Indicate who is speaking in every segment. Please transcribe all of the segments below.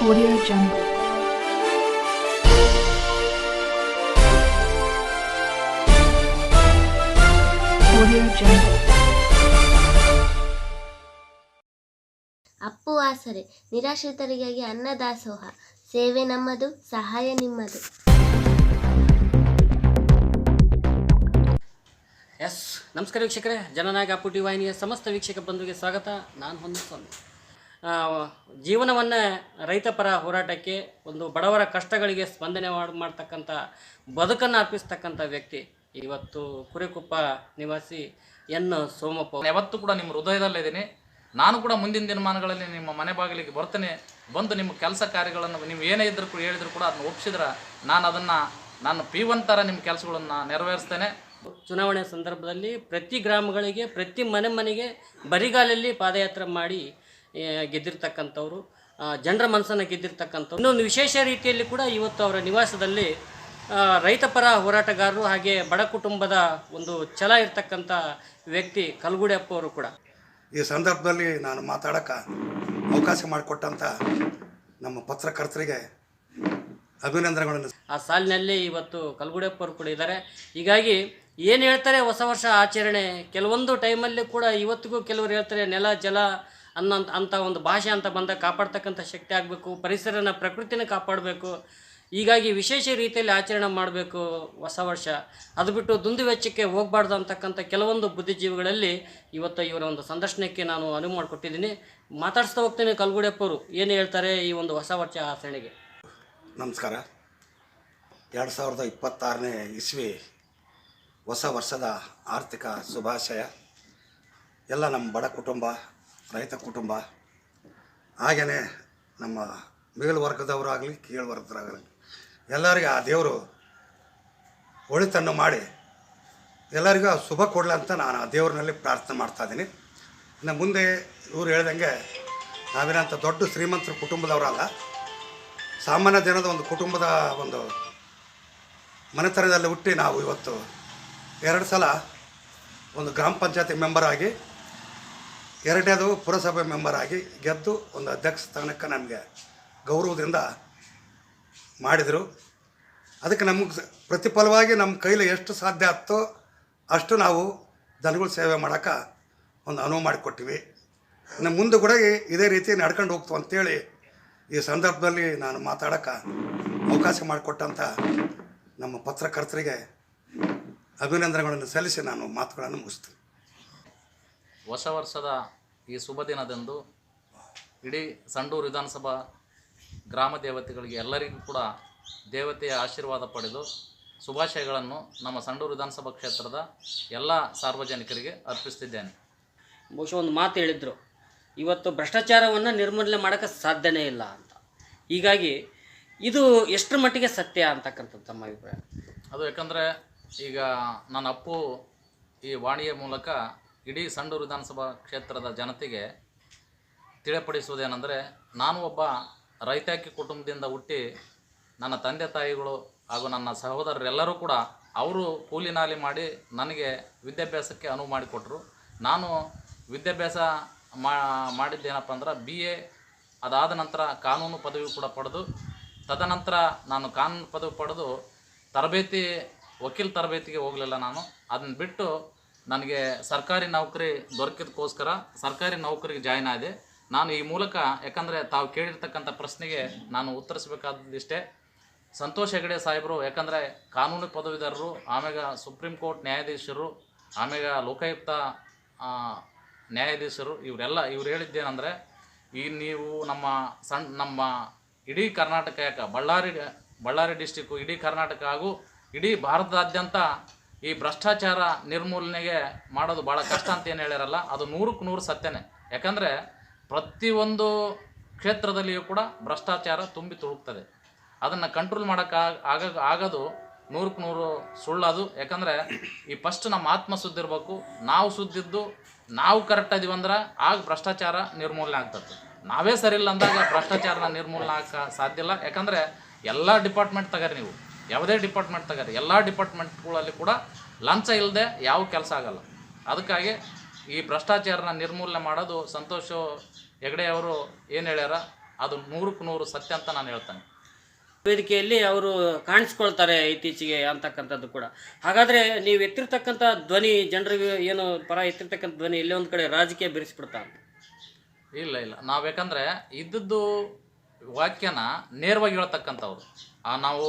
Speaker 1: Audio Jungle. Audio Jungle.
Speaker 2: Appu ಆಸರೆ ನಿರಾಶ್ರಿತರಿಗಾಗಿ ಅನ್ನದಾಸೋಹ ಸೇವೆ ನಮ್ಮದು, ಸಹಾಯ ನಿಮ್ಮದು.
Speaker 3: ಎಸ್ ನಮಸ್ಕಾರ ವೀಕ್ಷಕರೇ, ಜನನಾಯಕ ಅಪ್ಪು ಟಿ ವಾಹಿನಿಯ ಸಮಸ್ತ ವೀಕ್ಷಕ ಬಂಧುಗೆ ಸ್ವಾಗತ. ನಾನು ಹೊಂದಿಸ್ವಾಮಿ. ಜೀವನವನ್ನು ರೈತಪರ ಹೋರಾಟಕ್ಕೆ, ಒಂದು ಬಡವರ ಕಷ್ಟಗಳಿಗೆ ಸ್ಪಂದನೆ ಮಾಡ್ತಕ್ಕಂಥ, ಬದುಕನ್ನು ಅರ್ಪಿಸ್ತಕ್ಕಂಥ ವ್ಯಕ್ತಿ ಇವತ್ತು ಕುರೆಕೊಪ್ಪ ನಿವಾಸಿ ಎನ್ ಸೋಮಪ್ಪ.
Speaker 4: ಯಾವತ್ತೂ ಕೂಡ ನಿಮ್ಮ ಹೃದಯದಲ್ಲಿದ್ದೀನಿ. ನಾನು ಕೂಡ ಮುಂದಿನ ದಿನಮಾನಗಳಲ್ಲಿ ನಿಮ್ಮ ಮನೆ ಬಾಗಿಲಿಗೆ ಬರ್ತೇನೆ. ಬಂದು ನಿಮ್ಮ ಕೆಲಸ ಕಾರ್ಯಗಳನ್ನು ನೀವು ಏನೇ ಇದ್ದರೂ ಹೇಳಿದ್ರು ಕೂಡ ಅದನ್ನು ಒಪ್ಪಿಸಿದ್ರೆ ನಾನು ಅದನ್ನು ನಾನು P1 ಥರ ನಿಮ್ಮ ಕೆಲಸಗಳನ್ನು ನೆರವೇರಿಸ್ತೇನೆ.
Speaker 3: ಚುನಾವಣೆ ಸಂದರ್ಭದಲ್ಲಿ ಪ್ರತಿ ಗ್ರಾಮಗಳಿಗೆ, ಪ್ರತಿ ಮನೆಗೆ ಬರಿಗಾಲಲ್ಲಿ ಪಾದಯಾತ್ರೆ ಮಾಡಿ ಗೆದ್ದಿರ್ತಕ್ಕಂಥವ್ರು, ಜನರ ಮನಸ್ಸನ್ನು ಗೆದ್ದಿರ್ತಕ್ಕಂಥವ್ರು. ಇನ್ನೊಂದು ವಿಶೇಷ ರೀತಿಯಲ್ಲಿ ಕೂಡ ಇವತ್ತು ಅವರ ನಿವಾಸದಲ್ಲಿ ರೈತಪರ ಹೋರಾಟಗಾರರು ಹಾಗೆ ಬಡ ಕುಟುಂಬದ ಒಂದು ಛಲ ಇರ್ತಕ್ಕಂಥ ವ್ಯಕ್ತಿ ಕಲ್ಗುಡಿ ಅಪ್ಪ ಅವರು ಕೂಡ.
Speaker 5: ಈ ಸಂದರ್ಭದಲ್ಲಿ ನಾನು ಮಾತಾಡೋಕ್ಕೆ ಅವಕಾಶ ಮಾಡಿಕೊಟ್ಟಂಥ ನಮ್ಮ ಪತ್ರಕರ್ತರಿಗೆ ಅಭಿನಂದನೆಗಳನ್ನು.
Speaker 3: ಆ ಸಾಲಿನಲ್ಲಿ ಇವತ್ತು ಕಲ್ಗುಡಿಯಪ್ಪ ಅವರು ಕೂಡ ಇದ್ದಾರೆ. ಹೀಗಾಗಿ ಏನು ಹೇಳ್ತಾರೆ, ಹೊಸ ವರ್ಷ ಆಚರಣೆ ಕೆಲವೊಂದು ಟೈಮಲ್ಲಿ ಕೂಡ ಇವತ್ತಿಗೂ ಕೆಲವರು ಹೇಳ್ತಾರೆ ನೆಲ ಜಲ ಅಂಥ ಒಂದು ಭಾಷೆ ಅಂತ ಬಂದಾಗ ಕಾಪಾಡ್ತಕ್ಕಂಥ ಶಕ್ತಿ ಆಗಬೇಕು, ಪರಿಸರನ ಪ್ರಕೃತಿನ ಕಾಪಾಡಬೇಕು. ಹೀಗಾಗಿ ವಿಶೇಷ ರೀತಿಯಲ್ಲಿ ಆಚರಣೆ ಮಾಡಬೇಕು ಹೊಸ ವರ್ಷ. ಅದು ಬಿಟ್ಟು ದುಂದು ವೆಚ್ಚಕ್ಕೆ ಹೋಗಬಾರ್ದು ಅಂತಕ್ಕಂಥ ಕೆಲವೊಂದು ಬುದ್ಧಿಜೀವಿಗಳಲ್ಲಿ ಇವತ್ತು ಇವರ ಒಂದು ಸಂದರ್ಶನಕ್ಕೆ ನಾನು ಅನುವು ಮಾಡಿಕೊಟ್ಟಿದ್ದೀನಿ. ಮಾತಾಡಿಸ್ತಾ ಹೋಗ್ತೇನೆ ಕಲ್ಗುಡಿಯಪ್ಪ ಅವರು ಏನು ಹೇಳ್ತಾರೆ ಈ ಒಂದು ಹೊಸ ವರ್ಷ ಆಚರಣೆಗೆ.
Speaker 5: ನಮಸ್ಕಾರ. 2026ನೇ ಇಸ್ವಿ ಹೊಸ ವರ್ಷದ ಆರ್ಥಿಕ ಶುಭಾಶಯ. ಎಲ್ಲ ನಮ್ಮ ಬಡ ಕುಟುಂಬ, ರೈತ ಕುಟುಂಬ, ಹಾಗೆಯೇ ನಮ್ಮ ಮೇಲ್ವರ್ಗದವರಾಗಲಿ ಕೀಳ್ವರ್ಗದವರಾಗಲಿ ಎಲ್ಲರಿಗೂ ಆ ದೇವರು ಒಳಿತನ್ನು ಮಾಡಿ ಎಲ್ಲರಿಗೂ ಶುಭ ಕೊಡಲಿ ಅಂತ ನಾನು ಆ ದೇವರಿನಲ್ಲಿ ಪ್ರಾರ್ಥನೆ ಮಾಡ್ತಾಯಿದ್ದೀನಿ. ಇನ್ನು ಮುಂದೆ ಇವರು ಹೇಳ್ದಂಗೆ ನಾವೇನಂತ ದೊಡ್ಡ ಶ್ರೀಮಂತರ ಕುಟುಂಬದವರಲ್ಲ, ಸಾಮಾನ್ಯ ಜನದ ಒಂದು ಕುಟುಂಬದ ಒಂದು ಮನೆತನದಲ್ಲಿ ಹುಟ್ಟಿ ನಾವು ಇವತ್ತು 2 ಸಲ ಒಂದು ಗ್ರಾಮ ಪಂಚಾಯತಿ ಮೆಂಬರ್ ಆಗಿ, 2ನೇದು ಪುರಸಭೆ ಮೆಂಬರ್ ಆಗಿ ಗೆದ್ದು ಒಂದು ಅಧ್ಯಕ್ಷ ಸ್ಥಾನಕ್ಕೆ ನಮಗೆ ಗೌರವದಿಂದ ಮಾಡಿದರು. ಅದಕ್ಕೆ ನಮಗೆ ಪ್ರತಿಫಲವಾಗಿ ನಮ್ಮ ಕೈಲಿ ಎಷ್ಟು ಸಾಧ್ಯ ಆಗ್ತೋ ಅಷ್ಟು ನಾವು ಜನಗಳ ಸೇವೆ ಮಾಡೋಕ್ಕೆ ಒಂದು ಅನುವು ಮಾಡಿಕೊಟ್ಟಿವಿ. ಇನ್ನು ಮುಂದೆ ಕೂಡ ಇದೇ ರೀತಿ ನಡ್ಕೊಂಡು ಹೋಗ್ತು ಅಂತೇಳಿ ಈ ಸಂದರ್ಭದಲ್ಲಿ ನಾನು ಮಾತಾಡೋಕ್ಕೆ ಅವಕಾಶ ಮಾಡಿಕೊಟ್ಟಂಥ ನಮ್ಮ ಪತ್ರಕರ್ತರಿಗೆ ಅಭಿನಂದನೆಗಳನ್ನು ಸಲ್ಲಿಸಿ ನಾನು ಮಾತುಗಳನ್ನು ಮುಗಿಸ್ತೀನಿ.
Speaker 4: ಹೊಸ ವರ್ಷದ ಈ ಶುಭ ದಿನದಂದು ಇಡೀ ಸಂಡೂರು ವಿಧಾನಸಭಾ ಗ್ರಾಮ ದೇವತೆಗಳಿಗೆ ಎಲ್ಲರಿಗೂ ಕೂಡ ದೇವತೆಯ ಆಶೀರ್ವಾದ ಪಡೆದು ಶುಭಾಶಯಗಳನ್ನು ನಮ್ಮ ಸಂಡೂರು ವಿಧಾನಸಭಾ ಕ್ಷೇತ್ರದ ಎಲ್ಲ ಸಾರ್ವಜನಿಕರಿಗೆ ಅರ್ಪಿಸ್ತಿದ್ದೇನೆ.
Speaker 3: ಬಹುಶಃ ಒಂದು ಮಾತು ಹೇಳಿದರು, ಇವತ್ತು ಭ್ರಷ್ಟಾಚಾರವನ್ನು ನಿರ್ಮೂಲನೆ ಮಾಡೋಕ್ಕೆ ಸಾಧ್ಯನೇ ಇಲ್ಲ ಅಂತ. ಹೀಗಾಗಿ ಇದು ಎಷ್ಟರ ಮಟ್ಟಿಗೆ ಸತ್ಯ ಅಂತಕ್ಕಂಥದ್ದು ತಮ್ಮ ಅಭಿಪ್ರಾಯ?
Speaker 4: ಅದು ಯಾಕಂದರೆ ಈಗ ನನ್ನ ಅಪ್ಪು ಈ ವಾಣಿಯ ಮೂಲಕ ಇಡೀ ಸಂಡೂರು ವಿಧಾನಸಭಾ ಕ್ಷೇತ್ರದ ಜನತೆಗೆ ತಿಳಿಪಡಿಸುವುದೇನೆಂದರೆ, ನಾನು ಒಬ್ಬ ರೈತಾಕಿ ಕುಟುಂಬದಿಂದ ಹುಟ್ಟಿ ನನ್ನ ತಂದೆ ತಾಯಿಗಳು ಹಾಗೂ ನನ್ನ ಸಹೋದರರೆಲ್ಲರೂ ಕೂಡ ಅವರು ಕೂಲಿ ನಾಲಿ ಮಾಡಿ ನನಗೆ ವಿದ್ಯಾಭ್ಯಾಸಕ್ಕೆ ಅನುವು ಮಾಡಿಕೊಟ್ರು. ನಾನು ವಿದ್ಯಾಭ್ಯಾಸ ಮಾಡಿದ್ದೇನಪ್ಪ ಅಂದ್ರೆ BA, ಅದಾದ ನಂತರ ಕಾನೂನು ಪದವಿ ಕೂಡ ಪಡೆದು, ತದನಂತರ ನಾನು ಕಾನೂನು ಪದವಿ ಪಡೆದು ವಕೀಲ ತರಬೇತಿಗೆ ಹೋಗಲಿಲ್ಲ. ನಾನು ಅದನ್ನು ಬಿಟ್ಟು ನನಗೆ ಸರ್ಕಾರಿ ನೌಕರಿ ದೊರಕಿದಕ್ಕೋಸ್ಕರ ಸರ್ಕಾರಿ ನೌಕರಿಗೆ ಜಾಯ್ನ್ ಆದೆ. ನಾನು ಈ ಮೂಲಕ, ಯಾಕಂದರೆ ತಾವು ಕೇಳಿರ್ತಕ್ಕಂಥ ಪ್ರಶ್ನೆಗೆ ನಾನು ಉತ್ತರಿಸಬೇಕಾದದಿಷ್ಟೇ. ಸಂತೋಷ್ ಹೆಗಡೆ ಸಾಹೇಬರು ಯಾಕಂದರೆ ಕಾನೂನು ಪದವೀಧರರು, ಆಮ್ಯಾಗ ಸುಪ್ರೀಂ ಕೋರ್ಟ್ ನ್ಯಾಯಾಧೀಶರು, ಆಮ್ಯಾಗ ಲೋಕಾಯುಕ್ತ ನ್ಯಾಯಾಧೀಶರು, ಇವ್ರು ಹೇಳಿದ್ದೇನೆಂದರೆ, ಈ ನೀವು ನಮ್ಮ ಇಡೀ ಕರ್ನಾಟಕ, ಯಾಕೆ ಬಳ್ಳಾರಿ ಡಿಸ್ಟಿಕ್ಕು, ಇಡೀ ಕರ್ನಾಟಕ ಹಾಗೂ ಇಡೀ ಭಾರತದಾದ್ಯಂತ ಈ ಭ್ರಷ್ಟಾಚಾರ ನಿರ್ಮೂಲನೆಗೆ ಮಾಡೋದು ಭಾಳ ಕಷ್ಟ ಅಂತ ಏನು ಹೇಳ್ಯಾರಲ್ಲ, ಅದು 100ಕ್ಕೆ 100 ಸತ್ಯನೇ. ಯಾಕಂದರೆ ಪ್ರತಿಯೊಂದು ಕ್ಷೇತ್ರದಲ್ಲಿಯೂ ಕೂಡ ಭ್ರಷ್ಟಾಚಾರ ತುಂಬಿ ತುಳುಕ್ತದೆ. ಅದನ್ನು ಕಂಟ್ರೋಲ್ ಆಗೋದು 100ಕ್ಕೆ 100 ಸುಳ್ಳದು. ಯಾಕಂದರೆ ಈ ಫಸ್ಟ್ ನಮ್ಮ ಆತ್ಮ ಶುದ್ಧಿ ಇರಬೇಕು. ನಾವು ಶುದ್ಧಿದ್ದು ನಾವು ಕರೆಕ್ಟ್ ಇದೀವಿ ಅಂದ್ರೆ ಆಗ ಭ್ರಷ್ಟಾಚಾರ ನಿರ್ಮೂಲನೆ ಆಗ್ತದೆ. ನಾವೇ ಸರಿ ಇಲ್ಲ ಅಂದಾಗ ಭ್ರಷ್ಟಾಚಾರನ ನಿರ್ಮೂಲನೆ ಆಗಕ್ಕೆ ಸಾಧ್ಯ ಇಲ್ಲ. ಯಾಕಂದರೆ ಎಲ್ಲ ಡಿಪಾರ್ಟ್ಮೆಂಟ್ ತಗರಿ, ನೀವು ಯಾವುದೇ ಡಿಪಾರ್ಟ್ಮೆಂಟ್ ತಗರಿ, ಎಲ್ಲ ಡಿಪಾರ್ಟ್ಮೆಂಟ್ಗಳಲ್ಲಿ ಕೂಡ ಲಂಚ ಇಲ್ಲದೆ ಯಾವ ಕೆಲಸ ಆಗಲ್ಲ. ಅದಕ್ಕಾಗಿ ಈ ಭ್ರಷ್ಟಾಚಾರನ ನಿರ್ಮೂಲನೆ ಮಾಡೋದು ಸಂತೋಷ್ ಹೆಗಡೆ ಅವರು ಏನು ಹೇಳ್ಯಾರ, ಅದು 100ಕ್ಕೆ 100 ಸತ್ಯ ಅಂತ ನಾನು ಹೇಳ್ತೇನೆ.
Speaker 3: ವೇದಿಕೆಯಲ್ಲಿ ಅವರು ಕಾಣಿಸ್ಕೊಳ್ತಾರೆ ಇತ್ತೀಚೆಗೆ ಅಂತಕ್ಕಂಥದ್ದು ಕೂಡ. ಹಾಗಾದರೆ ನೀವು ಎತ್ತಿರ್ತಕ್ಕಂಥ ಧ್ವನಿ, ಜನರಿಗೆ ಏನು ಪರ ಎತ್ತಿರ್ತಕ್ಕಂಥ ಧ್ವನಿ ಎಲ್ಲೇ ಒಂದು ಕಡೆ ರಾಜಕೀಯ ಬೆರೆಸ್ಬಿಡ್ತಾ ಅಂತ?
Speaker 4: ಇಲ್ಲ ನಾವು ಯಾಕಂದರೆ ಇದ್ದದ್ದು ವಾಕ್ಯನ ನೇರವಾಗಿ ಹೇಳ್ತಕ್ಕಂಥವ್ರು. ನಾವು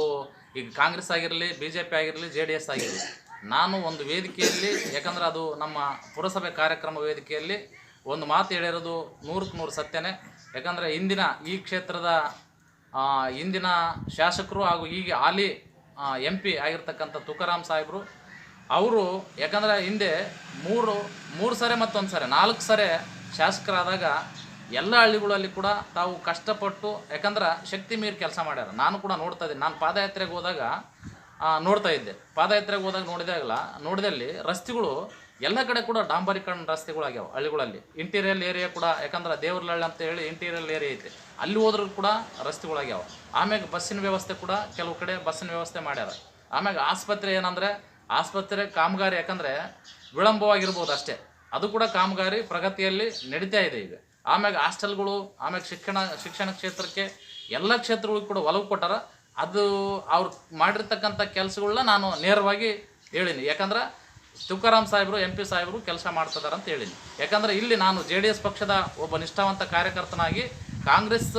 Speaker 4: ಈಗ ಕಾಂಗ್ರೆಸ್ ಆಗಿರಲಿ, BJP ಆಗಿರಲಿ, JDS ಆಗಿರಲಿ, ನಾನು ಒಂದು ವೇದಿಕೆಯಲ್ಲಿ, ಯಾಕಂದರೆ ಅದು ನಮ್ಮ ಪುರಸಭೆ ಕಾರ್ಯಕ್ರಮ ವೇದಿಕೆಯಲ್ಲಿ ಒಂದು ಮಾತು ಹೇಳಿರೋದು 100ಕ್ಕೆ 100 ಸತ್ಯನೇ. ಯಾಕಂದರೆ ಈ ಕ್ಷೇತ್ರದ ಇಂದಿನ ಶಾಸಕರು ಹಾಗೂ ಈಗ ಹಾಲಿ MP ಆಗಿರ್ತಕ್ಕಂಥ ತುಕಾರಾಮ್ ಸಾಹೇಬರು ಅವರು, ಯಾಕಂದರೆ ಹಿಂದೆ ಮೂರು ಸರಿ ಮತ್ತೊಂದು ಸರಿ 4 ಸರಿ ಶಾಸಕರಾದಾಗ ಎಲ್ಲ ಹಳ್ಳಿಗಳಲ್ಲಿ ಕೂಡ ತಾವು ಕಷ್ಟಪಟ್ಟು, ಯಾಕಂದ್ರೆ ಶಕ್ತಿ ಮೀರಿ ಕೆಲಸ ಮಾಡ್ಯಾರ. ನಾನು ಕೂಡ ನೋಡ್ತಾ ಇದ್ದೀನಿ. ನಾನು ಪಾದಯಾತ್ರೆಗೆ ಹೋದಾಗ ನೋಡ್ತಾ ಇದ್ದೆ. ಪಾದಯಾತ್ರೆಗೆ ಹೋದಾಗ ನೋಡಿದಲ್ಲಿ ರಸ್ತೆಗಳು ಎಲ್ಲ ಕಡೆ ಕೂಡ ಡಾಂಬರೀಕರಣ ರಸ್ತೆಗಳಾಗ್ಯಾವ ಹಳ್ಳಿಗಳಲ್ಲಿ. ಇಂಟೀರಿಯಲ್ ಏರಿಯಾ ಕೂಡ, ಯಾಕಂದ್ರೆ ದೇವ್ರಹಳ್ಳಿ ಅಂತ ಹೇಳಿ ಇಂಟೀರಿಯಲ್ ಏರಿಯಾ ಐತೆ, ಅಲ್ಲಿ ಹೋದ್ರೂ ಕೂಡ ರಸ್ತೆಗಳಾಗ್ಯಾವ. ಆಮ್ಯಾಗ ಬಸ್ಸಿನ ವ್ಯವಸ್ಥೆ ಕೂಡ ಕೆಲವು ಕಡೆ ಬಸ್ಸಿನ ವ್ಯವಸ್ಥೆ ಮಾಡ್ಯಾರ. ಆಮ್ಯಾಗ ಆಸ್ಪತ್ರೆ ಏನಂದರೆ ಆಸ್ಪತ್ರೆ ಕಾಮಗಾರಿ ಯಾಕಂದರೆ ವಿಳಂಬವಾಗಿರ್ಬೋದು ಅಷ್ಟೇ, ಅದು ಕೂಡ ಕಾಮಗಾರಿ ಪ್ರಗತಿಯಲ್ಲಿ ನಡೀತಾ ಇದೆ ಈಗ. ಆಮ್ಯಾಗ ಹಾಸ್ಟೆಲ್ಗಳು, ಆಮ್ಯಾಗ ಶಿಕ್ಷಣ ಕ್ಷೇತ್ರಕ್ಕೆ ಎಲ್ಲ ಕ್ಷೇತ್ರಗಳಿಗೂ ಕೂಡ ಒಲವು ಕೊಟ್ಟಾರ. ಅದು ಅವ್ರು ಮಾಡಿರ್ತಕ್ಕಂಥ ಕೆಲಸಗಳನ್ನ ನಾನು ನೇರವಾಗಿ ಹೇಳೀನಿ. ಯಾಕಂದ್ರೆ ತುಕಾರಾಮ್ ಸಾಹೇಬರು MP ಸಾಹೇಬರು ಕೆಲಸ ಮಾಡ್ತಿದ್ದಾರೆ ಅಂತ ಹೇಳೀನಿ. ಯಾಕಂದರೆ ಇಲ್ಲಿ ನಾನು JDS ಪಕ್ಷದ ಒಬ್ಬ ನಿಷ್ಠಾವಂತ ಕಾರ್ಯಕರ್ತನಾಗಿ ಕಾಂಗ್ರೆಸ್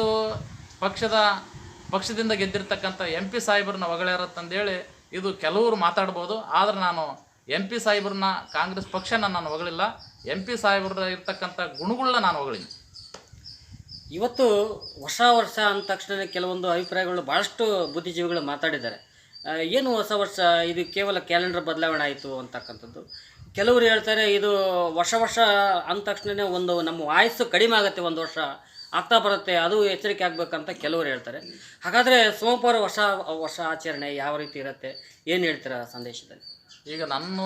Speaker 4: ಪಕ್ಷದಿಂದ ಗೆದ್ದಿರ್ತಕ್ಕಂಥ MP ಸಾಹೇಬ್ರನ್ನ ಹೊಗಳ್ಯಾರತ್ತಂದೇಳಿ ಇದು ಕೆಲವರು ಮಾತಾಡ್ಬೋದು. ಆದರೆ ನಾನು MP ಸಾಹೇಬ್ರನ್ನ, ಕಾಂಗ್ರೆಸ್ ಪಕ್ಷನ ನಾನು ಹೊಗಳಿಲ್ಲ. MP ಸಾಹೇಬ್ರ ಇರ್ತಕ್ಕಂಥ ಗುಣಗಳನ್ನ ನಾನು ಹೊಗಳೀನಿ.
Speaker 3: ಇವತ್ತು ಹೊಸ ವರ್ಷ ಅಂದ ತಕ್ಷಣ ಕೆಲವೊಂದು ಅಭಿಪ್ರಾಯಗಳು ಭಾಳಷ್ಟು ಬುದ್ಧಿಜೀವಿಗಳು ಮಾತಾಡಿದ್ದಾರೆ. ಏನು ಹೊಸ ವರ್ಷ, ಇದು ಕೇವಲ ಕ್ಯಾಲೆಂಡರ್ ಬದಲಾವಣೆ ಆಯಿತು ಅಂತಕ್ಕಂಥದ್ದು. ಕೆಲವರು ಹೇಳ್ತಾರೆ ಇದು ವರ್ಷ ಅಂದ ತಕ್ಷಣ ಒಂದು ನಮ್ಮ ಆಯಸ್ಸು ಕಡಿಮೆ ಆಗುತ್ತೆ, ಒಂದು ವರ್ಷ ಆಗ್ತಾ ಬರುತ್ತೆ, ಅದು ಎಚ್ಚರಿಕೆ ಆಗಬೇಕಂತ ಕೆಲವರು ಹೇಳ್ತಾರೆ. ಹಾಗಾದರೆ ಸೋಮವಾರ ವರ್ಷ ಆಚರಣೆ ಯಾವ ರೀತಿ ಇರುತ್ತೆ, ಏನು ಹೇಳ್ತೀರಾ ಸಂದೇಶದಲ್ಲಿ?
Speaker 4: ಈಗ ನನ್ನ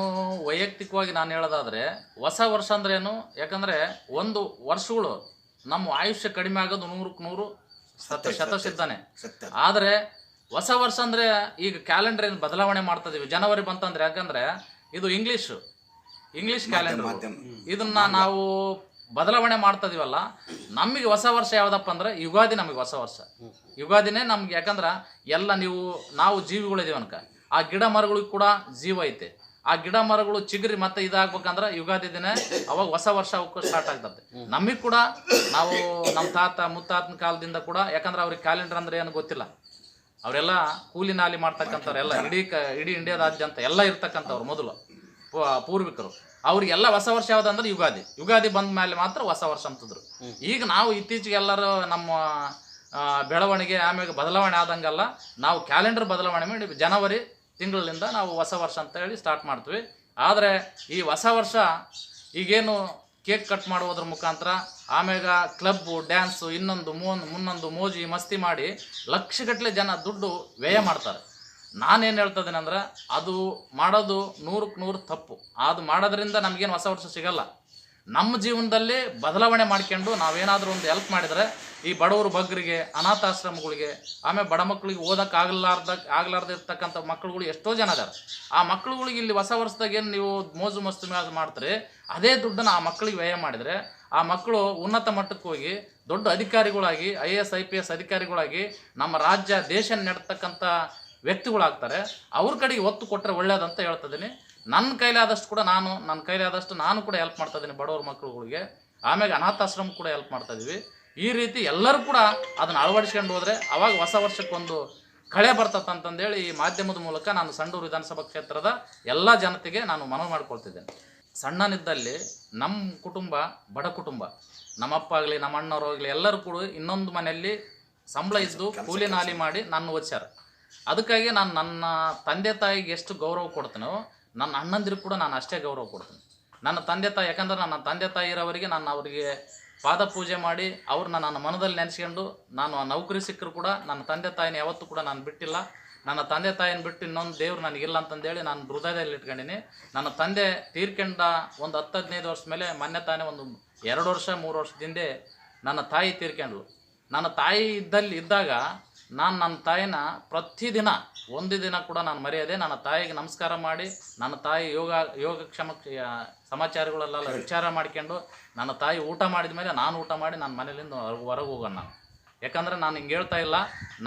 Speaker 4: ವೈಯಕ್ತಿಕವಾಗಿ ನಾನು ಹೇಳೋದಾದರೆ ಹೊಸ ವರ್ಷ ಅಂದ್ರೇನು, ಯಾಕಂದರೆ ಒಂದು ವರ್ಷಗಳು ನಮ್ಮ ಆಯುಷ್ಯ ಕಡಿಮೆ ಆಗೋದು 100ಕ್ಕೆ 100 ಶತಸಿದ್ಧನೇ. ಆದರೆ ಹೊಸ ವರ್ಷ ಅಂದರೆ ಈಗ ಕ್ಯಾಲೆಂಡರ್ ಏನು ಬದಲಾವಣೆ ಮಾಡ್ತಿದ್ದೀವಿ. ಜನವರಿ ಬಂತಂದ್ರೆ, ಯಾಕಂದರೆ ಇದು ಇಂಗ್ಲೀಷ್ ಕ್ಯಾಲೆಂಡರ್, ಇದನ್ನು ನಾವು ಬದಲಾವಣೆ ಮಾಡ್ತಿದ್ದೀವಲ್ಲ. ನಮಗೆ ಹೊಸ ವರ್ಷ ಯಾವುದಪ್ಪ ಅಂದ್ರೆ ಯುಗಾದಿ. ನಮಗೆ ಹೊಸ ವರ್ಷ ಯುಗಾದಿನೇ ನಮ್ಗೆ. ಯಾಕಂದ್ರೆ ಎಲ್ಲ ನಾವು ಜೀವಿಗಳಿದ್ದೀವಿ ಅನ್ಕ, ಆ ಗಿಡ ಮರಗಳಿಗೆ ಕೂಡ ಜೀವ ಐತೆ. ಆ ಗಿಡ ಮರಗಳು ಚಿಗುರಿ ಮತ್ತೆ ಇದಾಗ್ಬೇಕಂದ್ರೆ ಯುಗಾದಿ ದಿನ ಅವಾಗ ಹೊಸ ವರ್ಷ ಸ್ಟಾರ್ಟ್ ಆಗ್ತದೆ. ನಮಗೆ ಕೂಡ ನಮ್ಮ ತಾತ ಮುತ್ತಾತನ ಕಾಲದಿಂದ ಕೂಡ, ಯಾಕಂದ್ರೆ ಅವ್ರಿಗೆ ಕ್ಯಾಲೆಂಡರ್ ಅಂದ್ರೆ ಏನು ಗೊತ್ತಿಲ್ಲ. ಅವರೆಲ್ಲ ಕೂಲಿ ನಾಲಿ ಮಾಡ್ತಕ್ಕಂಥವ್ರೆಲ್ಲ ಇಡೀ ಇಂಡಿಯಾದಾದ್ಯಂತ ಎಲ್ಲ ಇರ್ತಕ್ಕಂಥವ್ರು ಮೊದಲು ಪೂರ್ವಿಕರು. ಅವ್ರಿಗೆಲ್ಲ ಹೊಸ ವರ್ಷ ಯಾವುದಂದ್ರೆ ಯುಗಾದಿ ಬಂದ ಮೇಲೆ ಮಾತ್ರ ಹೊಸ ವರ್ಷ ಅಂತಂದ್ರು. ಈಗ ನಾವು ಇತ್ತೀಚೆಗೆ ಎಲ್ಲರೂ ನಮ್ಮ ಬೆಳವಣಿಗೆ ಆಮೇಲೆ ಬದಲಾವಣೆ ಆದಂಗೆಲ್ಲ ನಾವು ಕ್ಯಾಲೆಂಡರ್ ಬದಲಾವಣೆ ಮಾಡಿ ಜನವರಿ ತಿಂಗಳಿಂದ ನಾವು ಹೊಸ ವರ್ಷ ಅಂತ ಹೇಳಿ ಸ್ಟಾರ್ಟ್ ಮಾಡ್ತೀವಿ. ಆದರೆ ಈ ಹೊಸ ವರ್ಷ ಈಗೇನು ಕೇಕ್ ಕಟ್ ಮಾಡುವುದ್ರ ಮುಖಾಂತರ, ಆಮ್ಯಾಗ ಕ್ಲಬ್ಬು, ಡ್ಯಾನ್ಸು, ಮುನ್ನೊಂದು ಮೋಜಿ ಮಸ್ತಿ ಮಾಡಿ ಲಕ್ಷಗಟ್ಟಲೆ ಜನ ದುಡ್ಡು ವ್ಯಯ ಮಾಡ್ತಾರೆ. ನಾನೇನು ಹೇಳ್ತಿದ್ದೇನೆ ಅಂದ್ರೆ ಅದು ಮಾಡೋದು 100ಕ್ಕೆ 100 ತಪ್ಪು. ಅದು ಮಾಡೋದ್ರಿಂದ ನಮಗೇನು ಹೊಸ ವರ್ಷ ಸಿಗಲ್ಲ. ನಮ್ಮ ಜೀವನದಲ್ಲಿ ಬದಲಾವಣೆ ಮಾಡ್ಕೊಂಡು ನಾವೇನಾದರೂ ಒಂದು ಹೆಲ್ಪ್ ಮಾಡಿದರೆ ಈ ಬಡವರು ಬಗ್ಗರಿಗೆ, ಅನಾಥಾಶ್ರಮಗಳಿಗೆ, ಆಮೇಲೆ ಬಡ ಮಕ್ಕಳಿಗೆ ಓದಕ್ಕೆ ಆಗ್ಲಾರ್ದ ಇರ್ತಕ್ಕಂಥ ಮಕ್ಕಳುಗಳು ಎಷ್ಟೋ ಜನ ಅದಾರ. ಆ ಮಕ್ಕಳುಗಳಿಗೆ ಇಲ್ಲಿ ಹೊಸ ವರ್ಷದಾಗ ಏನು ನೀವು ಮೋಜು ಮಸ್ತು ಮಾಡ್ತೀರಿ, ಅದೇ ದುಡ್ಡನ್ನು ಆ ಮಕ್ಕಳಿಗೆ ವ್ಯಯ ಮಾಡಿದರೆ ಆ ಮಕ್ಕಳು ಉನ್ನತ ಮಟ್ಟಕ್ಕೆ ಹೋಗಿ ದೊಡ್ಡ ಅಧಿಕಾರಿಗಳಾಗಿ, IAS IPS ಅಧಿಕಾರಿಗಳಾಗಿ ನಮ್ಮ ರಾಜ್ಯ ದೇಶ ನಡೆತಕ್ಕಂಥ ವ್ಯಕ್ತಿಗಳಾಗ್ತಾರೆ. ಅವ್ರ ಕಡೆಗೆ ಒತ್ತು ಕೊಟ್ಟರೆ ಒಳ್ಳೇದಂತ ಹೇಳ್ತಿದ್ದೀನಿ. ನನ್ನ ಕೈಲಾದಷ್ಟು ನಾನು ಕೂಡ ಹೆಲ್ಪ್ ಮಾಡ್ತಾ ಇದ್ದೀನಿ ಬಡವ್ರ ಮಕ್ಕಳುಗಳಿಗೆ. ಆಮೇಲೆ ಅನಾಥಾಶ್ರಮ ಕೂಡ ಹೆಲ್ಪ್ ಮಾಡ್ತಾ ಇದೀವಿ. ಈ ರೀತಿ ಎಲ್ಲರೂ ಕೂಡ ಅದನ್ನು ಅಳವಡಿಸ್ಕೊಂಡು ಹೋದರೆ ಅವಾಗ ಹೊಸ ವರ್ಷಕ್ಕೊಂದು ಕಳೆ ಬರ್ತದಂತಂದೇಳಿ ಈ ಮಾಧ್ಯಮದ ಮೂಲಕ ನಾನು ಸಂಡೂರು ವಿಧಾನಸಭಾ ಕ್ಷೇತ್ರದ ಎಲ್ಲ ಜನತೆಗೆ ನಾನು ಮನವಿ ಮಾಡ್ಕೊಳ್ತಿದ್ದೇನೆ. ಸಣ್ಣನಿದ್ದಲ್ಲಿ ನಮ್ಮ ಕುಟುಂಬ ಬಡ ಕುಟುಂಬ, ನಮ್ಮಪ್ಪ ಆಗಲಿ ನಮ್ಮ ಅಣ್ಣವ್ರು ಆಗಲಿ ಎಲ್ಲರೂ ಕೂಡ ಇನ್ನೊಂದು ಮನೆಯಲ್ಲಿ ಸಂಬಳ ಇದ್ದು ಕೂಲಿ ನಾಲಿ ಮಾಡಿ ನನ್ನ ಓದಿಸ್ಯಾರ. ಅದಕ್ಕಾಗಿ ನಾನು ನನ್ನ ತಂದೆ ತಾಯಿಗೆ ಎಷ್ಟು ಗೌರವ ಕೊಡ್ತೀನೋ ನನ್ನ ಅಣ್ಣಂದಿರು ಕೂಡ ನಾನು ಅಷ್ಟೇ ಗೌರವ ಕೊಡ್ತೀನಿ. ನನ್ನ ತಂದೆ ತಾಯಿ, ಯಾಕಂದ್ರೆ ನನ್ನ ತಂದೆ ತಾಯಿ ಇರೋವರಿಗೆ ನಾನು ಅವರಿಗೆ ಪಾದ ಪೂಜೆ ಮಾಡಿ ಅವ್ರನ್ನ ನನ್ನ ಮನದಲ್ಲಿ ನೆನೆಸ್ಕೊಂಡು, ನಾನು ಆ ನೌಕರಿ ಸಿಕ್ಕರು ಕೂಡ ನನ್ನ ತಂದೆ ತಾಯಿನ ಯಾವತ್ತೂ ಕೂಡ ನಾನು ಬಿಟ್ಟಿಲ್ಲ. ನನ್ನ ತಂದೆ ತಾಯಿನ ಬಿಟ್ಟು ಇನ್ನೊಂದು ದೇವ್ರು ನನಗಿಲ್ಲ ಅಂತಂದೇಳಿ ನಾನು ಹೃದಯದಲ್ಲಿ ಇಟ್ಕೊಂಡಿನಿ. ನನ್ನ ತಂದೆ ತೀರ್ಕೊಂಡ ಒಂದು 10-15 ವರ್ಷ ಮೇಲೆ ಮೊನ್ನೆ ತಾನೇ ಒಂದು 2 ವರ್ಷ 3 ವರ್ಷದಿಂದ ನನ್ನ ತಾಯಿ ತೀರ್ಕೊಂಡ್ಳು. ನನ್ನ ತಾಯಿ ಇದ್ದಾಗ ನನ್ನ ತಾಯಿನ ಪ್ರತಿದಿನ ಒಂದು ದಿನ ಕೂಡ ನಾನು ಮರೆಯದೆ ನನ್ನ ತಾಯಿಗೆ ನಮಸ್ಕಾರ ಮಾಡಿ, ನನ್ನ ತಾಯಿ ಯೋಗಕ್ಷೇಮ ಸಮಾಚಾರಗಳೆಲ್ಲ ವಿಚಾರ ಮಾಡ್ಕೊಂಡು, ನನ್ನ ತಾಯಿ ಊಟ ಮಾಡಿದ ಮೇಲೆ ನಾನು ಊಟ ಮಾಡಿ ನನ್ನ ಮನೆಯಿಂದ ಹೊರಗೆ ಹೋಗೋಣ. ಯಾಕಂದರೆ ನಾನು ಹಿಂಗೆ ಹೇಳ್ತಾ ಇಲ್ಲ,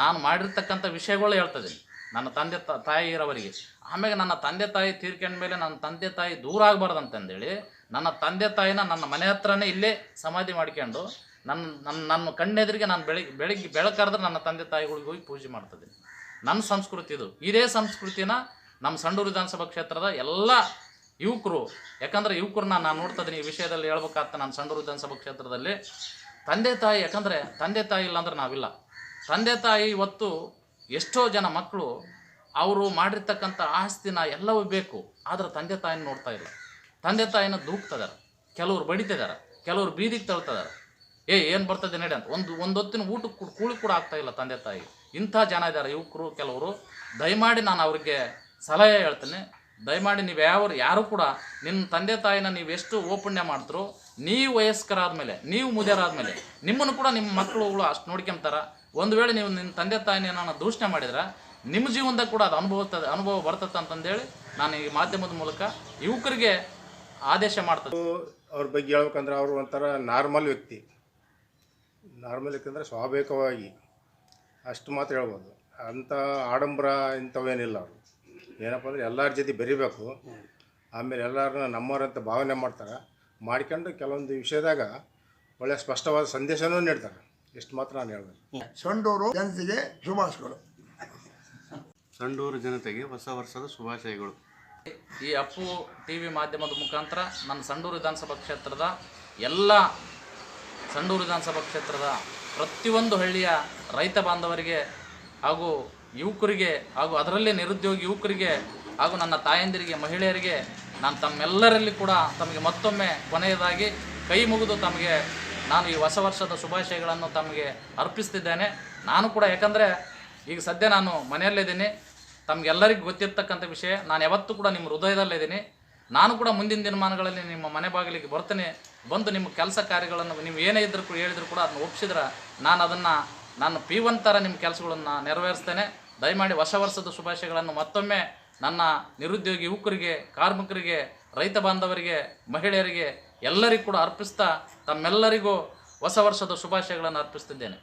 Speaker 4: ನಾನು ಮಾಡಿರ್ತಕ್ಕಂಥ ವಿಷಯಗಳು ಹೇಳ್ತಿದ್ದೀನಿ ನನ್ನ ತಂದೆ ತಾಯಿ ಇರೋವರಿಗೆ. ಆಮೇಲೆ ನನ್ನ ತಂದೆ ತಾಯಿ ತೀರ್ಕೊಂಡ ಮೇಲೆ ನನ್ನ ತಂದೆ ತಾಯಿ ದೂರ ಆಗಬಾರ್ದು ಅಂತಂದೇಳಿ ನನ್ನ ತಂದೆ ತಾಯಿನ ನನ್ನ ಮನೆ ಹತ್ರನೇ ಇಲ್ಲೇ ಸಮಾಧಿ ಮಾಡ್ಕೊಂಡು ನನ್ನ ಕಣ್ಣೆದುರಿಗೆ ನಾನು ಬೆಳಕಾದ್ರೆ ನನ್ನ ತಂದೆ ತಾಯಿಗಳಿಗೆ ಹೋಗಿ ಪೂಜೆ ಮಾಡ್ತಿದ್ದೀನಿ. ನನ್ನ ಸಂಸ್ಕೃತಿ ಇದು. ಇದೇ ಸಂಸ್ಕೃತಿನ ನಮ್ಮ ಸಂಡೂರು ವಿಧಾನಸಭಾ ಕ್ಷೇತ್ರದ ಎಲ್ಲ ಯುವಕರು, ಯಾಕಂದರೆ ಯುವಕರನ್ನ ನಾನು ನೋಡ್ತಾ ಇದ್ದೀನಿ ಈ ವಿಷಯದಲ್ಲಿ ಹೇಳ್ಬೇಕಾಗ್ತ. ನಾನು ಸಂಡೂರು ವಿಧಾನಸಭಾ ಕ್ಷೇತ್ರದಲ್ಲಿ ತಂದೆ ತಾಯಿ, ಯಾಕಂದರೆ ತಂದೆ ತಾಯಿ ಇಲ್ಲಾಂದ್ರೆ ನಾವಿಲ್ಲ. ತಂದೆ ತಾಯಿ ಇವತ್ತು ಎಷ್ಟೋ ಜನ ಮಕ್ಕಳು ಅವರು ಮಾಡಿರ್ತಕ್ಕಂಥ ಆಸ್ತಿನ ಎಲ್ಲವೂ ಬೇಕು, ಆದರೆ ತಂದೆ ತಾಯಿನ ನೋಡ್ತಾ ಇಲ್ಲ. ತಂದೆ ತಾಯಿನ ದೂಕ್ತಿದ್ದಾರೆ, ಕೆಲವರು ಬಡಿತಿದ್ದಾರೆ, ಕೆಲವರು ಬೀದಿಗೆ ತಳ್ತಿದ್ದಾರೆ. ಏನು ಬರ್ತದೆ ನಡಿ ಅಂತ ಒಂದು ಹೊತ್ತಿನ ಊಟಕ್ಕೆ ಕೂಳಿ ಕೂಡ ಆಗ್ತಾ ಇಲ್ಲ ತಂದೆ ತಾಯಿ. ಇಂಥ ಜನ ಇದ್ದಾರೆ ಯುವಕರು ಕೆಲವರು. ದಯಮಾಡಿ ನಾನು ಅವ್ರಿಗೆ ಸಲಹೆ ಹೇಳ್ತೇನೆ, ದಯಮಾಡಿ ನೀವು ಯಾರು ಕೂಡ ನಿಮ್ಮ ತಂದೆ ತಾಯಿನ ನೀವು ಎಷ್ಟು ಓಪಣ್ಯ ಮಾಡ್ತೀರೋ, ನೀವು ವಯಸ್ಕರಾದ್ಮೇಲೆ, ನೀವು ಮುದಿಯರಾದ್ಮೇಲೆ ನಿಮ್ಮನ್ನು ಕೂಡ ನಿಮ್ಮ ಮಕ್ಕಳುಗಳು ಅಷ್ಟು ನೋಡ್ಕೊಂತಾರೆ. ಒಂದು ವೇಳೆ ನೀವು ನಿಮ್ಮ ತಂದೆ ತಾಯಿನ ನಾನು ದೂಷಣೆ ಮಾಡಿದ್ರೆ ನಿಮ್ಮ ಜೀವನದಾಗ ಕೂಡ ಅದು ಅನುಭವ ಬರ್ತದೆ ಅಂತಂದೇಳಿ ನಾನು ಈ ಮಾಧ್ಯಮದ ಮೂಲಕ ಯುವಕರಿಗೆ ಆದೇಶ ಮಾಡ್ತದೆ.
Speaker 6: ಅವ್ರ ಬಗ್ಗೆ ಹೇಳ್ಬೇಕಂದ್ರೆ ಅವರು ಒಂಥರ ನಾರ್ಮಲ್ ವ್ಯಕ್ತಿ ಅಂದರೆ ಸ್ವಾಭಾವಿಕವಾಗಿ ಅಷ್ಟು ಮಾತ್ರ ಹೇಳ್ಬೋದು. ಅಂಥ ಆಡಂಬರ ಇಂಥವೇನಿಲ್ಲ. ಅವರು ಏನಪ್ಪ ಅಂದರೆ ಎಲ್ಲರ ಜೊತೆ ಬೆರಿಬೇಕು, ಆಮೇಲೆ ಎಲ್ಲರನ್ನ ನಮ್ಮವರಂತ ಭಾವನೆ ಮಾಡ್ಕೊಂಡು ಕೆಲವೊಂದು ವಿಷಯದಾಗ ಒಳ್ಳೆಯ ಸ್ಪಷ್ಟವಾದ ಸಂದೇಶನೂ ನೀಡ್ತಾರೆ. ಇಷ್ಟು ಮಾತ್ರ ನಾನು ಹೇಳ್ಬೇಕು.
Speaker 7: ಸಂಡೂರು ಜನತೆಗೆ ಶುಭಾಶಯಗಳು.
Speaker 8: ಸಂಡೂರು ಜನತೆಗೆ ಹೊಸ ವರ್ಷದ ಶುಭಾಶಯಗಳು.
Speaker 4: ಈ ಅಪ್ಪು TV ಮಾಧ್ಯಮದ ಮುಖಾಂತರ ನನ್ನ ಸಂಡೂರು ವಿಧಾನಸಭಾ ಕ್ಷೇತ್ರದ ಎಲ್ಲ ಸಂಡೂರು ವಿಧಾನಸಭಾ ಕ್ಷೇತ್ರದ ಪ್ರತಿಯೊಂದು ಹಳ್ಳಿಯ ರೈತ ಬಾಂಧವರಿಗೆ ಹಾಗೂ ಯುವಕರಿಗೆ ಹಾಗೂ ಅದರಲ್ಲಿ ನಿರುದ್ಯೋಗಿ ಯುವಕರಿಗೆ ಹಾಗೂ ನನ್ನ ತಾಯಂದಿರಿಗೆ, ಮಹಿಳೆಯರಿಗೆ ನಾನು ತಮ್ಮೆಲ್ಲರಲ್ಲಿ ಕೂಡ ತಮಗೆ ಮತ್ತೊಮ್ಮೆ ಕೊನೆಯದಾಗಿ ಕೈ ಮುಗಿದು ತಮಗೆ ನಾನು ಈ ಹೊಸ ವರ್ಷದ ಶುಭಾಶಯಗಳನ್ನು ತಮಗೆ ಅರ್ಪಿಸ್ತಿದ್ದೇನೆ. ನಾನು ಕೂಡ ಯಾಕಂದರೆ ಈಗ ಸದ್ಯ ನಾನು ಮನೆಯಲ್ಲಿದ್ದೀನಿ, ತಮಗೆಲ್ಲರಿಗೂ ಗೊತ್ತಿರ್ತಕ್ಕಂಥ ವಿಷಯ. ನಾನು ಯಾವತ್ತೂ ಕೂಡ ನಿಮ್ಮ ಹೃದಯದಲ್ಲಿದ್ದೀನಿ. ನಾನು ಕೂಡ ಮುಂದಿನ ದಿನಮಾನಗಳಲ್ಲಿ ನಿಮ್ಮ ಮನೆ ಬಾಗಿಲಿಗೆ ಬರ್ತೇನೆ. ಬಂದು ನಿಮ್ಮ ಕೆಲಸ ಕಾರ್ಯಗಳನ್ನು ನೀವು ಏನೇ ಇದ್ದರೂ ಕೂಡ ಹೇಳಿದ್ರು ಕೂಡ ಅದನ್ನು ಒಪ್ಪಿಸಿದ್ರೆ ನಾನು P1 ಥರ ನಿಮ್ಮ ಕೆಲಸಗಳನ್ನು ನೆರವೇರಿಸ್ತೇನೆ. ದಯಮಾಡಿ ಹೊಸ ವರ್ಷದ ಶುಭಾಶಯಗಳನ್ನು ಮತ್ತೊಮ್ಮೆ ನನ್ನ ನಿರುದ್ಯೋಗಿ ಯುವಕರಿಗೆ, ಕಾರ್ಮಿಕರಿಗೆ, ರೈತ ಬಾಂಧವರಿಗೆ, ಮಹಿಳೆಯರಿಗೆ ಎಲ್ಲರಿಗೂ ಕೂಡ ಅರ್ಪಿಸ್ತಾ ತಮ್ಮೆಲ್ಲರಿಗೂ ಹೊಸ ವರ್ಷದ ಶುಭಾಶಯಗಳನ್ನು ಅರ್ಪಿಸ್ತಿದ್ದೇನೆ.